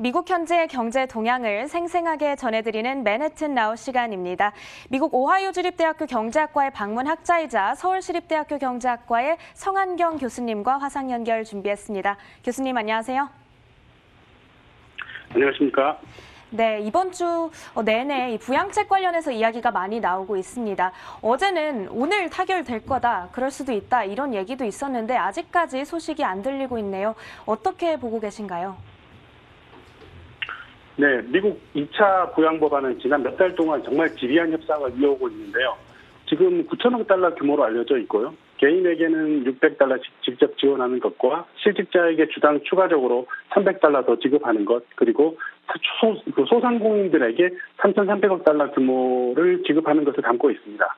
미국 현지의 경제 동향을 생생하게 전해드리는 맨해튼 나우 시간입니다. 미국 오하이오 주립대학교 경제학과의 방문 학자이자 서울시립대학교 경제학과의 성한경 교수님과 화상 연결 준비했습니다. 교수님 안녕하세요. 안녕하십니까. 네, 이번 주 내내 이 부양책 관련해서 이야기가 많이 나오고 있습니다. 어제는 오늘 타결될 거다, 그럴 수도 있다 이런 얘기도 있었는데 아직까지 소식이 안 들리고 있네요. 어떻게 보고 계신가요? 네, 미국 2차 부양법안은 지난 몇 달 동안 정말 지리한 협상을 이어오고 있는데요. 지금 9천억 달러 규모로 알려져 있고요. 개인에게는 600달러씩 직접 지원하는 것과 실직자에게 주당 추가적으로 300달러 더 지급하는 것, 그리고 소상공인들에게 3,300억 달러 규모를 지급하는 것을 담고 있습니다.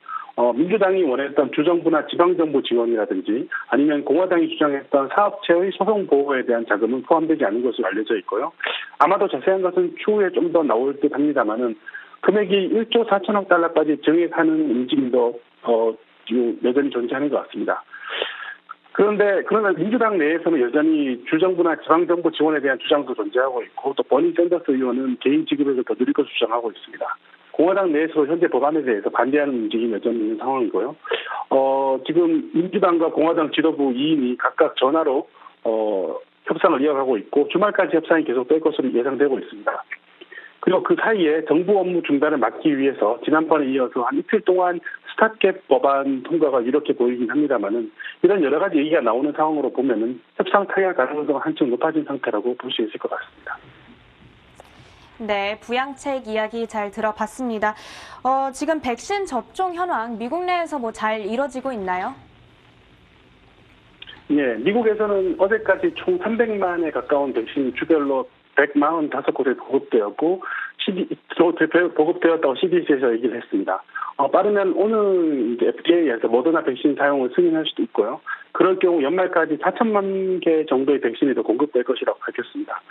민주당이 원했던 주정부나 지방정부 지원이라든지 아니면 공화당이 주장했던 사업체의 소송 보호에 대한 자금은 포함되지 않은 것으로 알려져 있고요. 아마도 자세한 것은 추후에 좀 더 나올 듯 합니다만은 금액이 1조 4천억 달러까지 증액하는 움직임도 여전히 존재하는 것 같습니다. 그러나 민주당 내에서는 여전히 주정부나 지방정부 지원에 대한 주장도 존재하고 있고, 또 버니 샌더스 의원은 개인 지급에서 더 느릴 것을 주장하고 있습니다. 공화당 내에서 현재 법안에 대해서 반대하는 움직임이 여전히 있는 상황이고요. 지금 민주당과 공화당 지도부 2인이 각각 전화로 협상을 이어가고 있고, 주말까지 협상이 계속될 것으로 예상되고 있습니다. 그리고 그 사이에 정부 업무 중단을 막기 위해서 지난번에 이어서 한 이틀 동안 스탑캡 법안 통과가 이렇게 보이긴 합니다만은, 이런 여러 가지 얘기가 나오는 상황으로 보면은 협상 타결 가능성은 한층 높아진 상태라고 볼 수 있을 것 같습니다. 네, 부양책 이야기 잘 들어봤습니다. 지금 백신 접종 현황 미국 내에서 잘 이뤄지고 있나요? 네, 미국에서는 어제까지 총 300만에 가까운 백신이 주별로 145곳에 보급되었고, 보급되었다고 CDC에서 얘기를 했습니다. 빠르면 오늘 이제 FDA에서 모더나 백신 사용을 승인할 수도 있고요. 그럴 경우 연말까지 4천만 개 정도의 백신이 더 공급될 것이라고 밝혔습니다.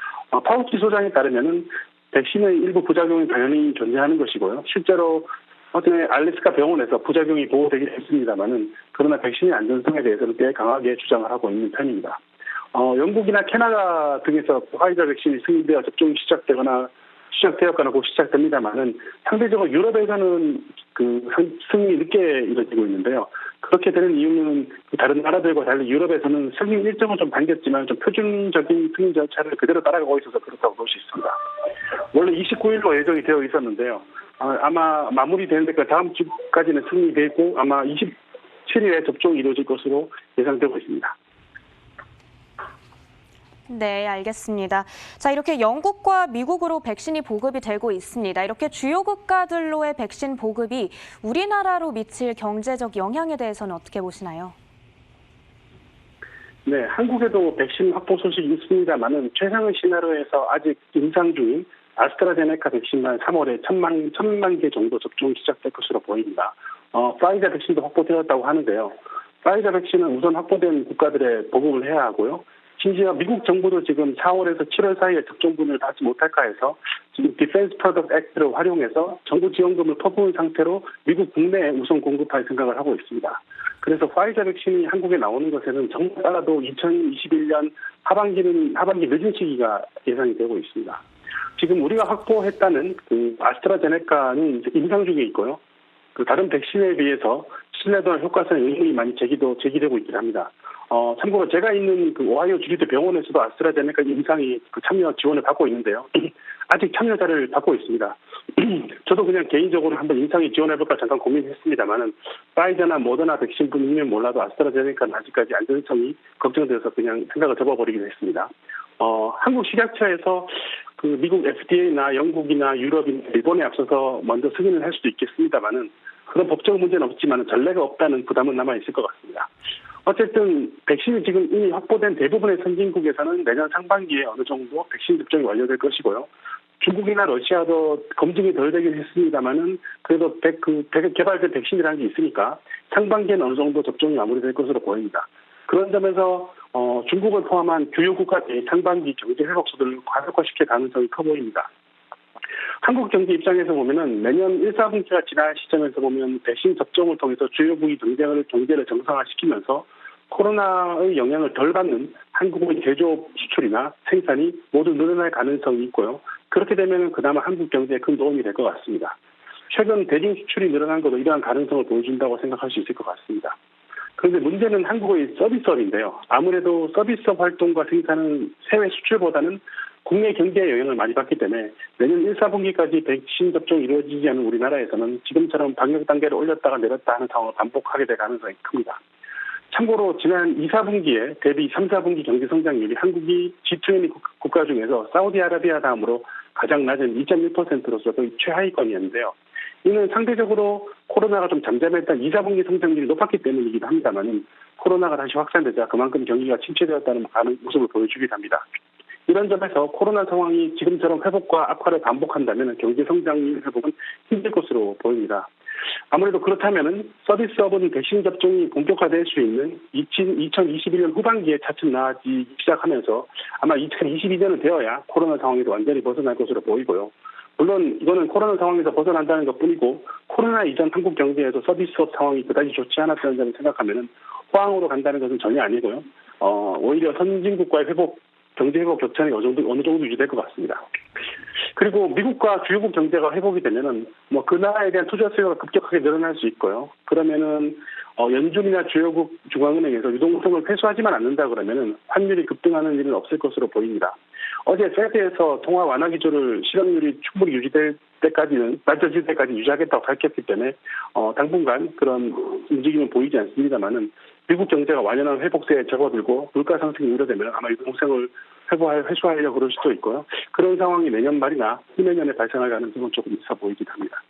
파우치 소장에 따르면은 백신의 일부 부작용이 당연히 존재하는 것이고요. 실제로 어제 알래스카 병원에서 부작용이 보고되긴 했습니다만은, 그러나 백신의 안전성에 대해서는 꽤 강하게 주장을 하고 있는 편입니다. 영국이나 캐나다 등에서 화이자 백신이 승인되어 접종이 시작되었거나 곧 시작됩니다만은, 상대적으로 유럽에서는 그 승인이 늦게 이루어지고 있는데요. 그렇게 되는 이유는 다른 나라들과 달리 유럽에서는 승인 일정은 좀 당겼지만 좀 표준적인 승인 절차를 그대로 따라가고 있어서 그렇다고 볼 수 있습니다. 원래 29일로 예정이 되어 있었는데요. 아마 마무리되는 데까지 다음 주까지는 승인되고 아마 27일에 접종이 이루어질 것으로 예상되고 있습니다. 네, 알겠습니다. 자, 이렇게 영국과 미국으로 백신이 보급이 되고 있습니다. 이렇게 주요 국가들로의 백신 보급이 우리나라로 미칠 경제적 영향에 대해서는 어떻게 보시나요? 네, 한국에도 백신 확보 소식이 있습니다만은 최상의 시나리오에서 아직 임상 중인 아스트라제네카 백신만 3월에 1,000만 개 정도 접종이 시작될 것으로 보입니다. 파이자 백신도 확보되었다고 하는데요. 파이자 백신은 우선 확보된 국가들에 보급을 해야 하고요. 심지어 미국 정부도 지금 4월에서 7월 사이에 접종분을 받지 못할까 해서 지금 디펜스 프로덕트 액트를 활용해서 정부 지원금을 퍼부은 상태로 미국 국내에 우선 공급할 생각을 하고 있습니다. 그래서 파이자 백신이 한국에 나오는 것에는 정부 따라도 2021년 하반기 늦은 시기가 예상이 되고 있습니다. 지금 우리가 확보했다는 그 아스트라제네카는 임상 중에 있고요. 그 다른 백신에 비해서 신뢰도나 효과성 의문이 많이 제기되고 있긴 합니다. 참고로 제가 있는 그 오하이오 주립대 병원에서도 아스트라제네카 임상이 그 참여 지원을 받고 있는데요. 아직 참여자를 받고 있습니다. 저도 그냥 개인적으로 한번 임상에 지원해볼까 잠깐 고민했습니다만은, 파이자나 모더나 백신뿐이면 몰라도 아스트라제네카는 아직까지 안전성이 걱정돼서 그냥 생각을 접어버리기로 했습니다. 한국 식약처에서 그 미국 FDA나 영국이나 유럽이나 일본에 앞서서 먼저 승인을 할 수도 있겠습니다만은, 그런 법적 문제는 없지만 전례가 없다는 부담은 남아 있을 것 같습니다. 어쨌든 백신이 지금 이미 확보된 대부분의 선진국에서는 내년 상반기에 어느 정도 백신 접종이 완료될 것이고요. 중국이나 러시아도 검증이 덜 되긴 했습니다만은 그래도 개발된 백신이라는 게 있으니까 상반기에는 어느 정도 접종이 마무리될 것으로 보입니다. 그런 점에서 중국을 포함한 주요 국가들이 상반기 경제 회복 속도를 가속화시킬 가능성이 커 보입니다. 한국 경제 입장에서 보면은 내년 1, 4분기가 지난 시점에서 보면 백신 접종을 통해서 주요 부위 경제를 정상화시키면서 코로나의 영향을 덜 받는 한국의 제조업 수출이나 생산이 모두 늘어날 가능성이 있고요. 그렇게 되면 그나마 한국 경제에 큰 도움이 될 것 같습니다. 최근 대중 수출이 늘어난 것도 이러한 가능성을 보여준다고 생각할 수 있을 것 같습니다. 그런데 문제는 한국의 서비스업인데요. 아무래도 서비스업 활동과 생산은 해외 수출보다는 국내 경제에 영향을 많이 받기 때문에 내년 1, 4분기까지 백신 접종이 이루어지지 않은 우리나라에서는 지금처럼 방역 단계를 올렸다가 내렸다 하는 상황을 반복하게 될 가능성이 큽니다. 참고로 지난 2, 4분기에 대비 3, 4분기 경제 성장률이 한국이 G20 국가 중에서 사우디아라비아 다음으로 가장 낮은 2.1%로서 거의 최하위권이었는데요. 이는 상대적으로 코로나가 좀 잠잠했던 2, 4분기 성장률이 높았기 때문이기도 합니다만 코로나가 다시 확산되자 그만큼 경기가 침체되었다는 모습을 보여주기도 합니다. 이런 점에서 코로나 상황이 지금처럼 회복과 악화를 반복한다면 경제 성장률 회복은 힘들 것으로 보입니다. 아무래도 그렇다면 서비스업은 백신 접종이 본격화될 수 있는 2021년 후반기에 차츰 나아지기 시작하면서 아마 2022년은 되어야 코로나 상황에서 완전히 벗어날 것으로 보이고요. 물론 이거는 코로나 상황에서 벗어난다는 것뿐이고 코로나 이전 한국 경제에서 서비스업 상황이 그다지 좋지 않았다는 점을 생각하면 호황으로 간다는 것은 전혀 아니고요. 오히려 선진국과의 경제 회복 격차는 어느 정도 유지될 것 같습니다. 그리고 미국과 주요국 경제가 회복이 되면은 그 나라에 대한 투자 수요가 급격하게 늘어날 수 있고요. 그러면은 연준이나 주요국 중앙은행에서 유동성을 회수하지만 않는다 그러면은 환율이 급등하는 일은 없을 것으로 보입니다. 어제 페드에서 통화 완화 기조를 실업률이 충분히 유지될 때까지는 낮아질 때까지 유지하겠다고 밝혔기 때문에 당분간 그런 움직임은 보이지 않습니다만은 미국 경제가 완연한 회복세에 접어들고 물가 상승이 우려되면 아마 유동성을 회수하려고 그럴 수도 있고요. 그런 상황이 내년 말이나 후내년에 발생할 가능성은 조금 있어 보이긴 합니다.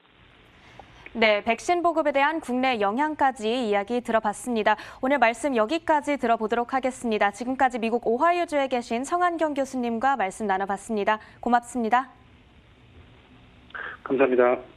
네, 백신 보급에 대한 국내 영향까지 이야기 들어봤습니다. 오늘 말씀 여기까지 들어보도록 하겠습니다. 지금까지 미국 오하이오주에 계신 성한경 교수님과 말씀 나눠봤습니다. 고맙습니다. 감사합니다.